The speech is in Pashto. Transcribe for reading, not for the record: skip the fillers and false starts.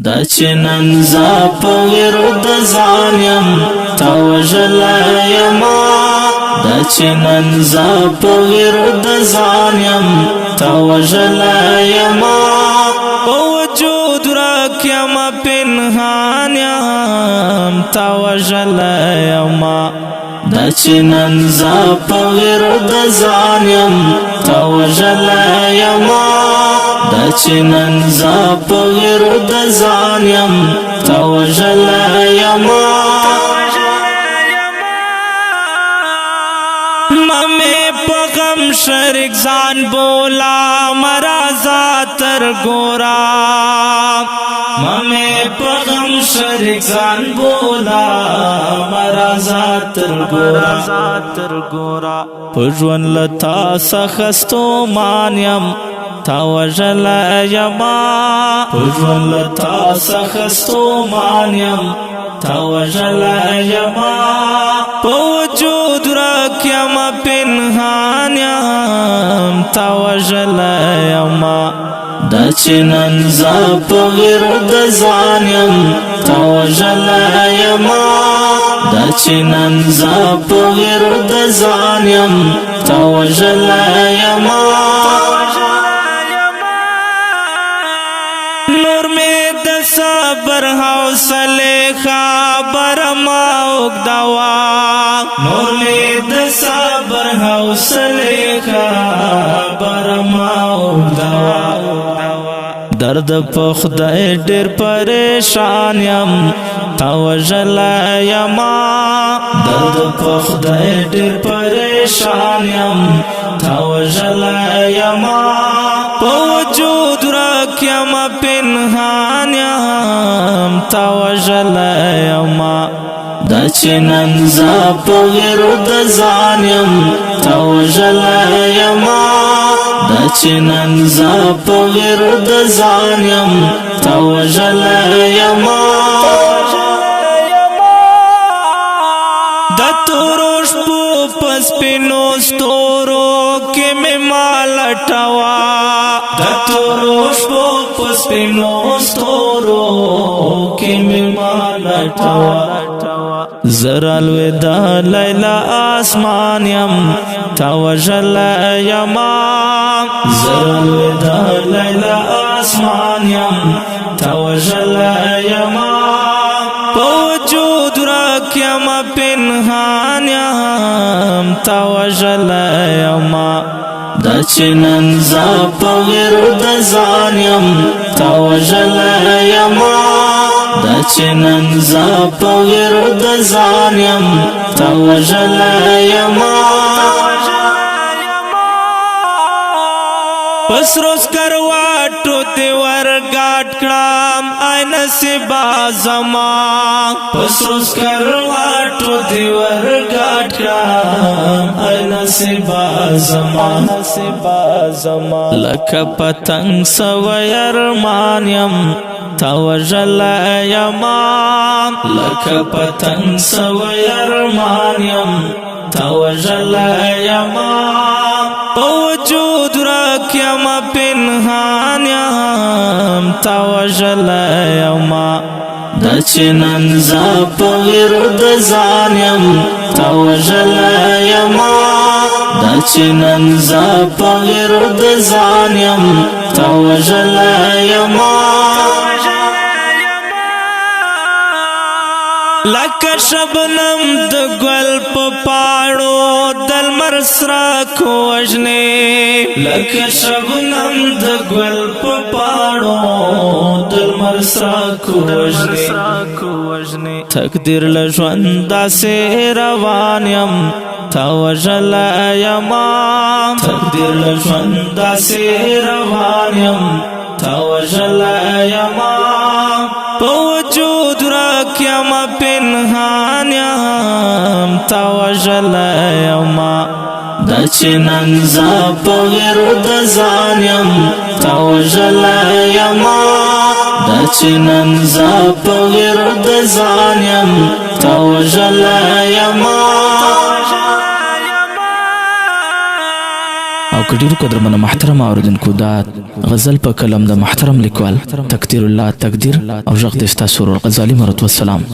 دا چې نن زه په ورد ځان یم تا وژلی یما دا چې نن زه په ورد ځان یم تا وژلی یما په وجود راک یم پنهان یم تا وژلی یما دا چې نن زه په ورد ځان یم تا وژلی یما دا چې نن زه په ورد ځان یم تا وژلی یما مې په غم شریک ځان بولا مرازا تر ګورا مې په غم شریک ځان بولا مرازا تر ګورا په ژوند لتا سخستو مانیم تا وژلی یما په ژوند لتا سخستو مانیم تا وژلی یما په وجود راک یم پنهان یم تا وژلی یما دا چې نن زه په ورد ځان یم تا وژلی یما دا چې نن زه په ورد ځان یم تا وژلی یما صبر حوصله خبر ما اوږدوا نور مې د صبر حوصله خبر ما اوږدوا درد په خدای ډېر پریشان یم تا وژلی یما درد په خدای ډېر پریشان یم تا وژلی یما په وجود راک یم پنهان یم تا وژلی یما دا چې نن زه په ورد ځان یم تا وژلی یما دا چې نن زه په ورد ځان یم تا وژلی یما د تورو شپو په سپینو ستورو کې مې مالټوا د تورو شپو په سپینو ستورو کې مې مالټوا زر الوداع لیلا آسمان یم تا وژلی یما زر الوداع لیلا آسمان یم تا وژلی یما په وجود راک یم پنهان یم تا وژلی یما دا چې نن زه په ورد ځان یم تا وژلی یما دا چې نن زه په ورد ځان یم تا وژلی یما پس روز کرواټو دې ورګاټ کړم ای نصیبا زما پس روز کرواټو دې ورګاټ کړم ای نصیبا زما لکه پتنګ سوی ارمان یم تا وژلی یما لکه پتنګ سوی ارمان یم تا وژلی یما په وجود راک یم پنهان یم تا وژلی یما دا چې نن زه په ورد ځان یم تا وژلی یما دا چې نن زه په ورد ځان یم تا وژلی یما لکه شبنم د ګل په پاڼو د لمر څرک وژنې لکه شبنم د ګل په پاڼو د لمر څرک وژنې تقدیر له ژوند داسې روان یم تا وژلی یما تقدیر له ژوند داسې روان یم تا وژلی یما په وجود راک یم پنهان یم تا وژلی یما دا چې نن زه په ورد ځان یم تا وژلی یما دا چې نن زه په ورد ځان یم تا وژلی یما کډیر قدرمن محترم اوریدونکو دا غزل په کلم د محترم لیکوال تقدیر الله تقدیر او ژغ د استاد سرور غزالی مرحمت والسلام.